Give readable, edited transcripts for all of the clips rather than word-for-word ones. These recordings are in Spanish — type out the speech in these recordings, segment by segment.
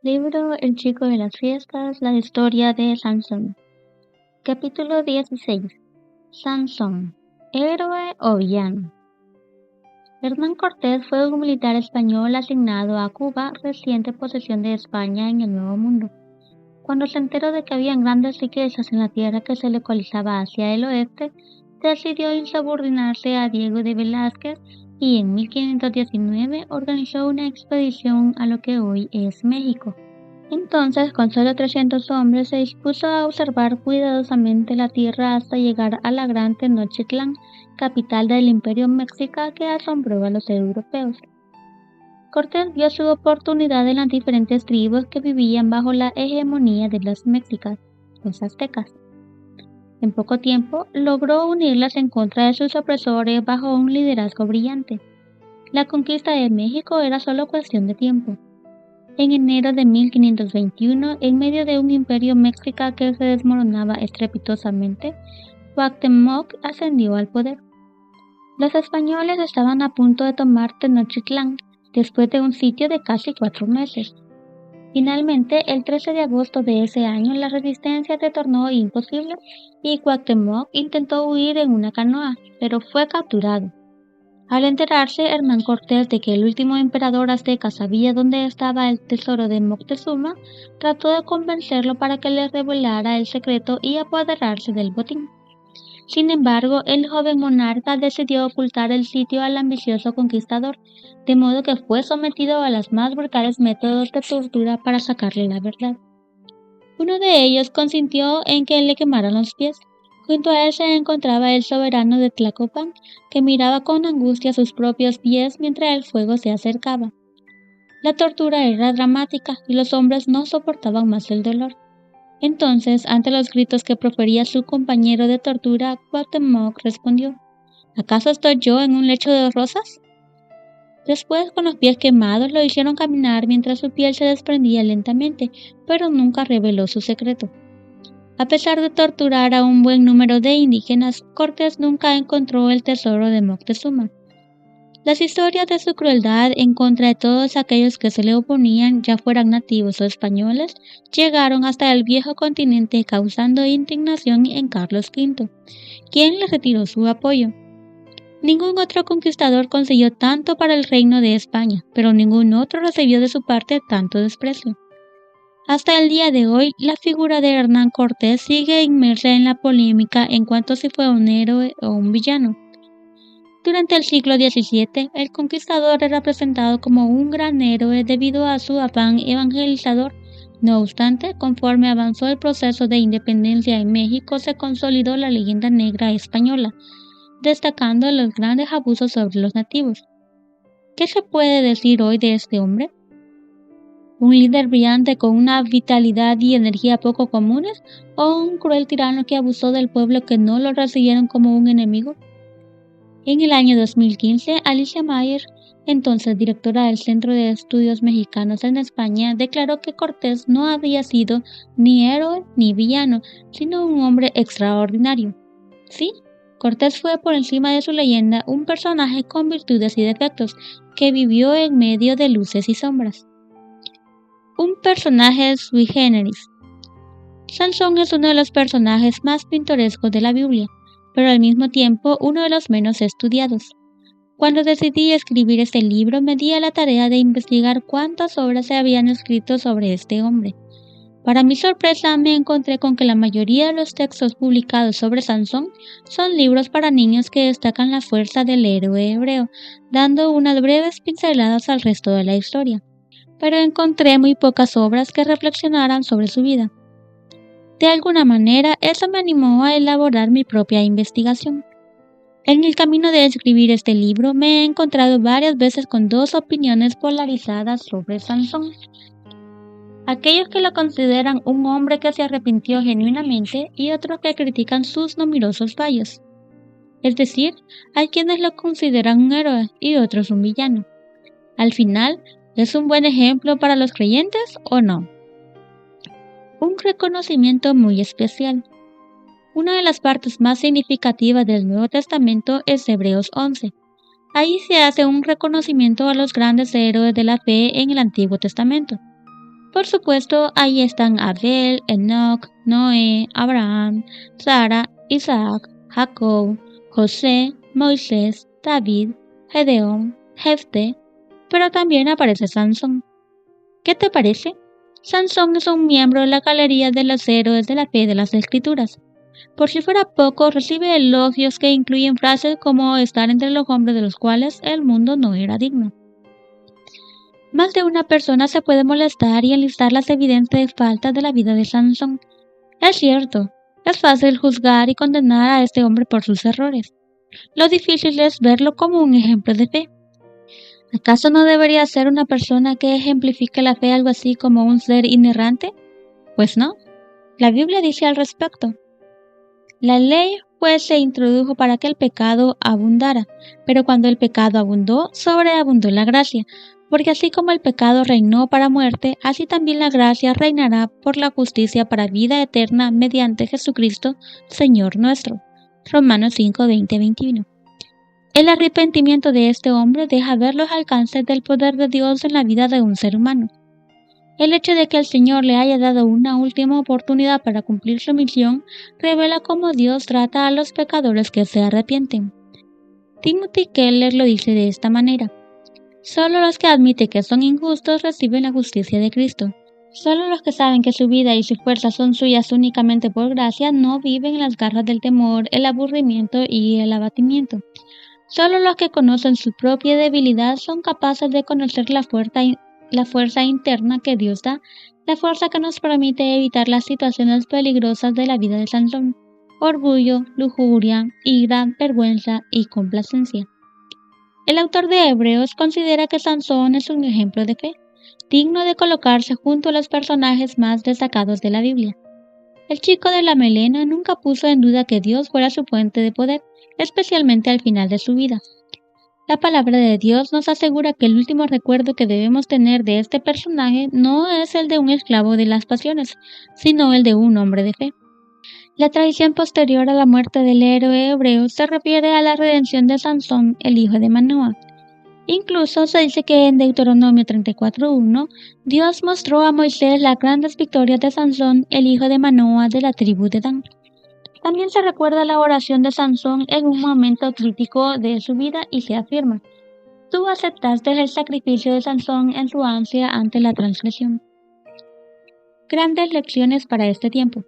Libro El chico de las fiestas, la historia de Sansón. Capítulo 16. Sansón, héroe o villano. Hernán Cortés fue un militar español asignado a Cuba, reciente posesión de España en el Nuevo Mundo. Cuando se enteró de que habían grandes riquezas en la tierra que se localizaba hacia el oeste, decidió insubordinarse a Diego de Velázquez y en 1519 organizó una expedición a lo que hoy es México. Entonces, con solo 300 hombres, se dispuso a observar cuidadosamente la tierra hasta llegar a la gran Tenochtitlán, capital del Imperio Mexica que asombró a los europeos. Cortés vio su oportunidad en las diferentes tribus que vivían bajo la hegemonía de los mexicas, los aztecas. En poco tiempo, logró unirlas en contra de sus opresores bajo un liderazgo brillante. La conquista de México era solo cuestión de tiempo. En enero de 1521, en medio de un imperio mexica que se desmoronaba estrepitosamente, Cuauhtémoc ascendió al poder. Los españoles estaban a punto de tomar Tenochtitlán, después de un sitio de casi 4 meses. Finalmente, el 13 de agosto de ese año, la resistencia se tornó imposible y Cuauhtémoc intentó huir en una canoa, pero fue capturado. Al enterarse Hernán Cortés de que el último emperador azteca sabía dónde estaba el tesoro de Moctezuma, trató de convencerlo para que le revelara el secreto y apoderarse del botín. Sin embargo, el joven monarca decidió ocultar el sitio al ambicioso conquistador, de modo que fue sometido a los más brutales métodos de tortura para sacarle la verdad. Uno de ellos consintió en que le quemaran los pies. Junto a él se encontraba el soberano de Tlacopan, que miraba con angustia sus propios pies mientras el fuego se acercaba. La tortura era dramática y los hombres no soportaban más el dolor. Entonces, ante los gritos que profería su compañero de tortura, Cuauhtémoc respondió: ¿Acaso estoy yo en un lecho de rosas? Después, con los pies quemados, lo hicieron caminar mientras su piel se desprendía lentamente, pero nunca reveló su secreto. A pesar de torturar a un buen número de indígenas, Cortés nunca encontró el tesoro de Moctezuma. Las historias de su crueldad en contra de todos aquellos que se le oponían, ya fueran nativos o españoles, llegaron hasta el viejo continente causando indignación en Carlos V, quien le retiró su apoyo. Ningún otro conquistador consiguió tanto para el reino de España, pero ningún otro recibió de su parte tanto desprecio. Hasta el día de hoy, la figura de Hernán Cortés sigue inmersa en la polémica en cuanto a si fue un héroe o un villano. Durante el siglo XVII, el conquistador era presentado como un gran héroe debido a su afán evangelizador. No obstante, conforme avanzó el proceso de independencia en México, se consolidó la leyenda negra española, destacando los grandes abusos sobre los nativos. ¿Qué se puede decir hoy de este hombre? ¿Un líder brillante con una vitalidad y energía poco comunes? ¿O un cruel tirano que abusó del pueblo que no lo recibieron como un enemigo? En el año 2015, Alicia Mayer, entonces directora del Centro de Estudios Mexicanos en España, declaró que Cortés no había sido ni héroe ni villano, sino un hombre extraordinario. Sí, Cortés fue por encima de su leyenda un personaje con virtudes y defectos, que vivió en medio de luces y sombras. Un personaje sui generis. Sansón es uno de los personajes más pintorescos de la Biblia, pero al mismo tiempo uno de los menos estudiados. Cuando decidí escribir este libro, me di a la tarea de investigar cuántas obras se habían escrito sobre este hombre. Para mi sorpresa, me encontré con que la mayoría de los textos publicados sobre Sansón son libros para niños que destacan la fuerza del héroe hebreo, dando unas breves pinceladas al resto de la historia. Pero encontré muy pocas obras que reflexionaran sobre su vida. De alguna manera, eso me animó a elaborar mi propia investigación. En el camino de escribir este libro, me he encontrado varias veces con dos opiniones polarizadas sobre Sansón. Aquellos que lo consideran un hombre que se arrepintió genuinamente y otros que critican sus numerosos fallos. Es decir, hay quienes lo consideran un héroe y otros un villano. Al final, ¿es un buen ejemplo para los creyentes o no? Un reconocimiento muy especial. Una de las partes más significativas del Nuevo Testamento es Hebreos 11. Ahí se hace un reconocimiento a los grandes héroes de la fe en el Antiguo Testamento. Por supuesto, ahí están Abel, Enoc, Noé, Abraham, Sara, Isaac, Jacob, José, Moisés, David, Gedeón, Jefté, pero también aparece Sansón. ¿Qué te parece? Sansón es un miembro de la galería de los héroes de la fe de las Escrituras. Por si fuera poco, recibe elogios que incluyen frases como estar entre los hombres de los cuales el mundo no era digno. Más de una persona se puede molestar y enlistar las evidentes faltas de la vida de Sansón. Es cierto, es fácil juzgar y condenar a este hombre por sus errores. Lo difícil es verlo como un ejemplo de fe. ¿Acaso no debería ser una persona que ejemplifique la fe algo así como un ser inerrante? Pues no. La Biblia dice al respecto. La ley pues se introdujo para que el pecado abundara, pero cuando el pecado abundó, sobreabundó la gracia, porque así como el pecado reinó para muerte, así también la gracia reinará por la justicia para vida eterna mediante Jesucristo, Señor nuestro. Romanos 5, 20, 21. El arrepentimiento de este hombre deja ver los alcances del poder de Dios en la vida de un ser humano. El hecho de que el Señor le haya dado una última oportunidad para cumplir su misión revela cómo Dios trata a los pecadores que se arrepienten. Timothy Keller lo dice de esta manera: solo los que admiten que son injustos reciben la justicia de Cristo. Solo los que saben que su vida y su fuerza son suyas únicamente por gracia no viven en las garras del temor, el aburrimiento y el abatimiento. Solo los que conocen su propia debilidad son capaces de conocer la fuerza interna que Dios da, la fuerza que nos permite evitar las situaciones peligrosas de la vida de Sansón: orgullo, lujuria, ira, vergüenza y complacencia. El autor de Hebreos considera que Sansón es un ejemplo de fe, digno de colocarse junto a los personajes más destacados de la Biblia. El chico de la melena nunca puso en duda que Dios fuera su fuente de poder, especialmente al final de su vida. La palabra de Dios nos asegura que el último recuerdo que debemos tener de este personaje no es el de un esclavo de las pasiones, sino el de un hombre de fe. La tradición posterior a la muerte del héroe hebreo se refiere a la redención de Sansón, el hijo de Manoah. Incluso se dice que en Deuteronomio 34:1, Dios mostró a Moisés las grandes victorias de Sansón, el hijo de Manoah de la tribu de Dan. También se recuerda la oración de Sansón en un momento crítico de su vida y se afirma: tú aceptaste el sacrificio de Sansón en su ansia ante la transgresión. Grandes lecciones para este tiempo.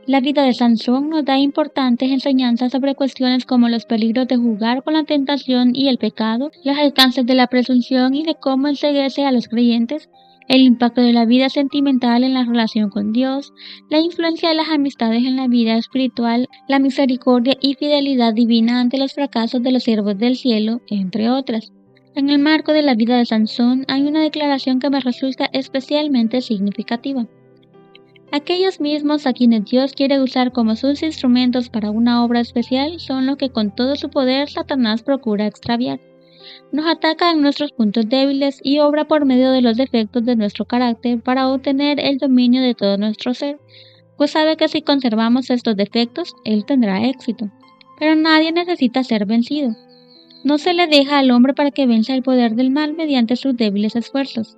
La vida de Sansón nos da importantes enseñanzas sobre cuestiones como los peligros de jugar con la tentación y el pecado, los alcances de la presunción y de cómo enceguece a los creyentes, el impacto de la vida sentimental en la relación con Dios, la influencia de las amistades en la vida espiritual, la misericordia y fidelidad divina ante los fracasos de los siervos del cielo, entre otras. En el marco de la vida de Sansón hay una declaración que me resulta especialmente significativa. Aquellos mismos a quienes Dios quiere usar como sus instrumentos para una obra especial son los que con todo su poder Satanás procura extraviar. Nos ataca en nuestros puntos débiles y obra por medio de los defectos de nuestro carácter para obtener el dominio de todo nuestro ser, pues sabe que si conservamos estos defectos, Él tendrá éxito. Pero nadie necesita ser vencido. No se le deja al hombre para que venza el poder del mal mediante sus débiles esfuerzos.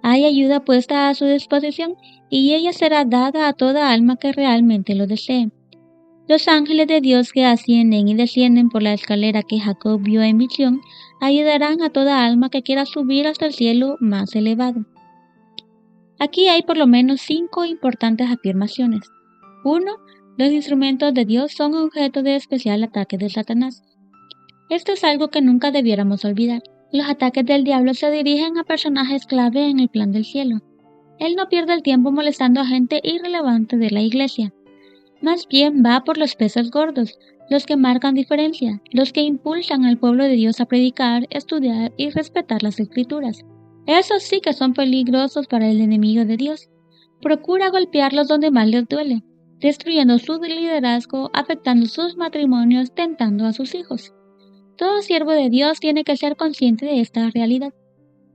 Hay ayuda puesta a su disposición y ella será dada a toda alma que realmente lo desee. Los ángeles de Dios que ascienden y descienden por la escalera que Jacob vio en visión ayudarán a toda alma que quiera subir hasta el cielo más elevado. Aquí hay por lo menos 5 importantes afirmaciones. 1. Los instrumentos de Dios son objeto de especial ataque de Satanás. Esto es algo que nunca debiéramos olvidar. Los ataques del diablo se dirigen a personajes clave en el plan del cielo. Él no pierde el tiempo molestando a gente irrelevante de la iglesia. Más bien va por los peces gordos, los que marcan diferencia, los que impulsan al pueblo de Dios a predicar, estudiar y respetar las escrituras. Esos sí que son peligrosos para el enemigo de Dios. Procura golpearlos donde más les duele, destruyendo su liderazgo, afectando sus matrimonios, tentando a sus hijos. Todo siervo de Dios tiene que ser consciente de esta realidad.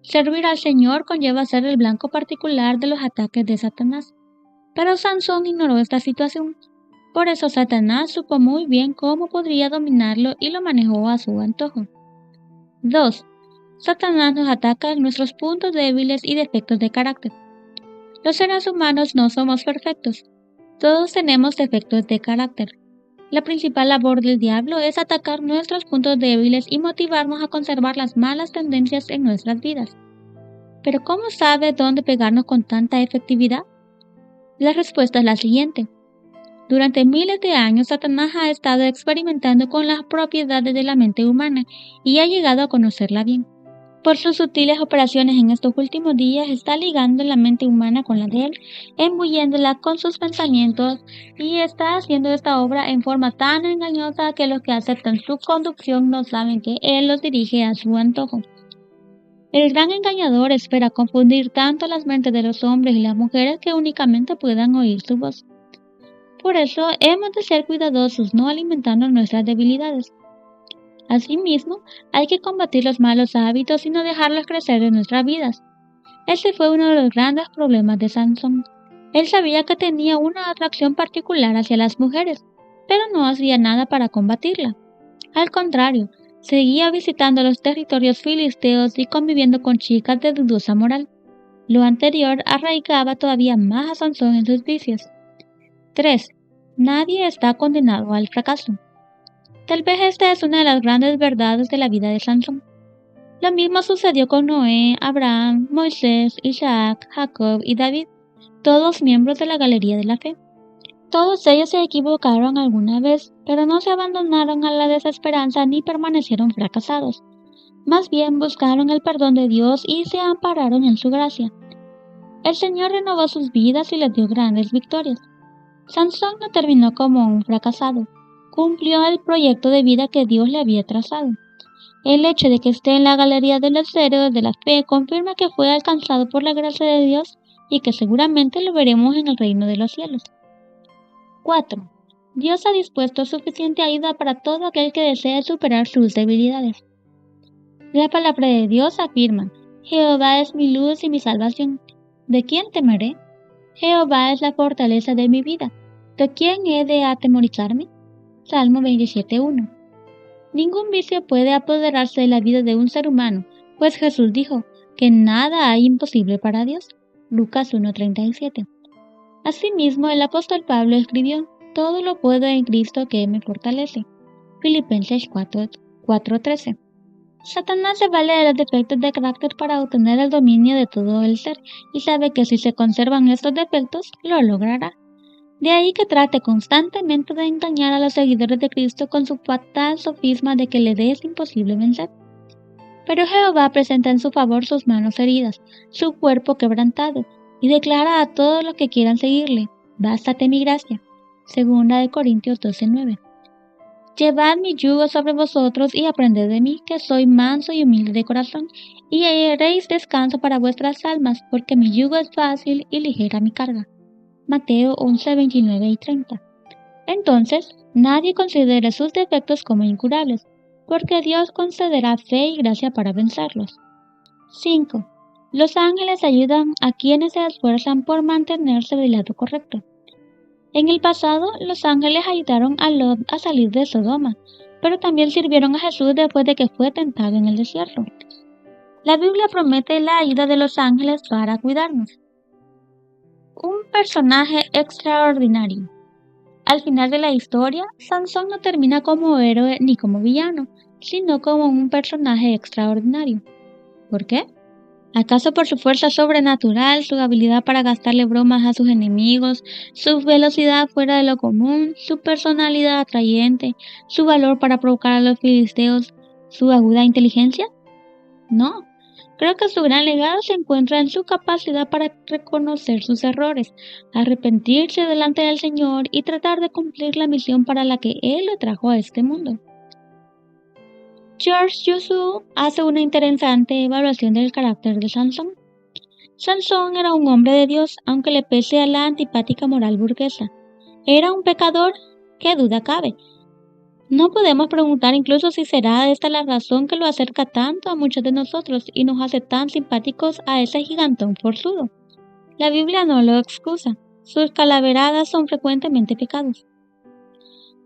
Servir al Señor conlleva ser el blanco particular de los ataques de Satanás. Pero Sansón ignoró esta situación. Por eso Satanás supo muy bien cómo podría dominarlo y lo manejó a su antojo. 2. Satanás nos ataca en nuestros puntos débiles y defectos de carácter. Los seres humanos no somos perfectos. Todos tenemos defectos de carácter. La principal labor del diablo es atacar nuestros puntos débiles y motivarnos a conservar las malas tendencias en nuestras vidas. Pero ¿cómo sabe dónde pegarnos con tanta efectividad? La respuesta es la siguiente. Durante miles de años, Satanás ha estado experimentando con las propiedades de la mente humana y ha llegado a conocerla bien. Por sus sutiles operaciones en estos últimos días, está ligando la mente humana con la de él, embulliéndola con sus pensamientos y está haciendo esta obra en forma tan engañosa que los que aceptan su conducción no saben que él los dirige a su antojo. El gran engañador espera confundir tanto las mentes de los hombres y las mujeres que únicamente puedan oír su voz. Por eso hemos de ser cuidadosos no alimentando nuestras debilidades. Asimismo, hay que combatir los malos hábitos y no dejarlos crecer en nuestras vidas. Ese fue uno de los grandes problemas de Sansón. Él sabía que tenía una atracción particular hacia las mujeres, pero no hacía nada para combatirla. Al contrario, seguía visitando los territorios filisteos y conviviendo con chicas de dudosa moral. Lo anterior arraigaba todavía más a Sansón en sus vicios. 3. Nadie está condenado al fracaso. Tal vez esta es una de las grandes verdades de la vida de Sansón. Lo mismo sucedió con Noé, Abraham, Moisés, Isaac, Jacob y David, todos miembros de la galería de la fe. Todos ellos se equivocaron alguna vez, pero no se abandonaron a la desesperanza ni permanecieron fracasados. Más bien buscaron el perdón de Dios y se ampararon en su gracia. El Señor renovó sus vidas y les dio grandes victorias. Sansón no terminó como un fracasado. Cumplió el proyecto de vida que Dios le había trazado. El hecho de que esté en la galería de los héroes de la fe confirma que fue alcanzado por la gracia de Dios y que seguramente lo veremos en el reino de los cielos. 4. Dios ha dispuesto suficiente ayuda para todo aquel que desee superar sus debilidades. La palabra de Dios afirma: Jehová es mi luz y mi salvación. ¿De quién temeré? Jehová es la fortaleza de mi vida. ¿De quién he de atemorizarme? Salmo 27:1. Ningún vicio puede apoderarse de la vida de un ser humano, pues Jesús dijo que nada hay imposible para Dios. Lucas 1:37. Asimismo, el apóstol Pablo escribió: todo lo puedo en Cristo que me fortalece. Filipenses 4:13. Satanás se vale de los defectos de carácter para obtener el dominio de todo el ser, y sabe que si se conservan estos defectos, lo logrará. De ahí que trate constantemente de engañar a los seguidores de Cristo con su fatal sofisma de que le es imposible vencer. Pero Jehová presenta en su favor sus manos heridas, su cuerpo quebrantado, y declara a todos los que quieran seguirle: bástate mi gracia. 2 Corintios 12:9. Llevad mi yugo sobre vosotros y aprended de mí, que soy manso y humilde de corazón, y hallaréis descanso para vuestras almas, porque mi yugo es fácil y ligera mi carga. Mateo 11:29 y 30. Entonces, nadie considere sus defectos como incurables, porque Dios concederá fe y gracia para vencerlos. 5. Los ángeles ayudan a quienes se esfuerzan por mantenerse del lado correcto. En el pasado, los ángeles ayudaron a Lot a salir de Sodoma, pero también sirvieron a Jesús después de que fue tentado en el desierto. La Biblia promete la ayuda de los ángeles para cuidarnos. Un personaje extraordinario. Al final de la historia, Sansón no termina como héroe ni como villano, sino como un personaje extraordinario. ¿Por qué? ¿Acaso por su fuerza sobrenatural, su habilidad para gastarle bromas a sus enemigos, su velocidad fuera de lo común, su personalidad atrayente, su valor para provocar a los filisteos, su aguda inteligencia? No. Creo que su gran legado se encuentra en su capacidad para reconocer sus errores, arrepentirse delante del Señor y tratar de cumplir la misión para la que Él lo trajo a este mundo. George Yusu hace una interesante evaluación del carácter de Sansón. Sansón era un hombre de Dios, aunque le pese a la antipática moral burguesa. ¿Era un pecador? ¿Qué duda cabe? No podemos preguntar incluso si será esta la razón que lo acerca tanto a muchos de nosotros y nos hace tan simpáticos a ese gigantón forzudo. La Biblia no lo excusa. Sus calaveradas son frecuentemente pecados.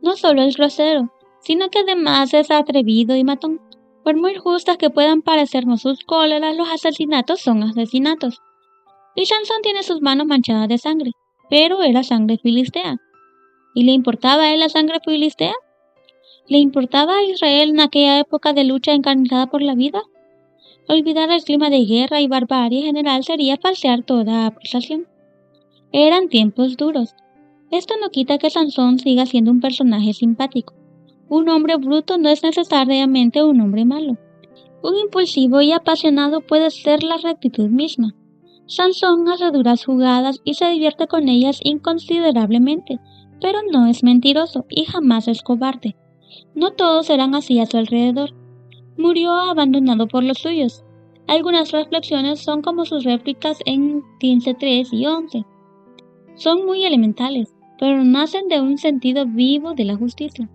No solo es grosero, sino que además es atrevido y matón. Por muy justas que puedan parecernos sus cóleras, los asesinatos son asesinatos. y Sansón tiene sus manos manchadas de sangre, pero era sangre filistea. ¿Y le importaba a él la sangre filistea? ¿Le importaba a Israel en aquella época de lucha encarnizada por la vida? Olvidar el clima de guerra y barbarie general sería falsear toda acusación. Eran tiempos duros. Esto no quita que Sansón siga siendo un personaje simpático. Un hombre bruto no es necesariamente un hombre malo. Un impulsivo y apasionado puede ser la rectitud misma. Sansón hace duras jugadas y se divierte con ellas inconsiderablemente, pero no es mentiroso y jamás es cobarde. No todos serán así a su alrededor. Murió abandonado por los suyos. Algunas reflexiones son como sus réplicas en 15:3 y 11. Son muy elementales, pero nacen de un sentido vivo de la justicia.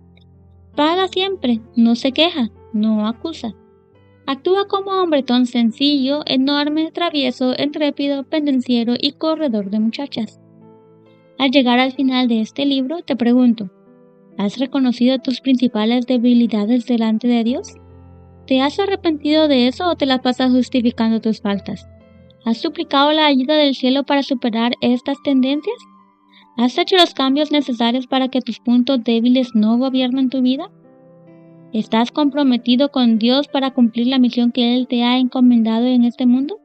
Paga siempre, no se queja, no acusa. Actúa como hombretón sencillo, enorme, travieso, intrépido, pendenciero y corredor de muchachas. Al llegar al final de este libro, te pregunto, ¿has reconocido tus principales debilidades delante de Dios? ¿Te has arrepentido de eso o te las pasas justificando tus faltas? ¿Has suplicado la ayuda del cielo para superar estas tendencias? ¿Has hecho los cambios necesarios para que tus puntos débiles no gobiernen tu vida? ¿Estás comprometido con Dios para cumplir la misión que Él te ha encomendado en este mundo?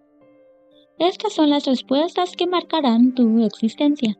Estas son las respuestas que marcarán tu existencia.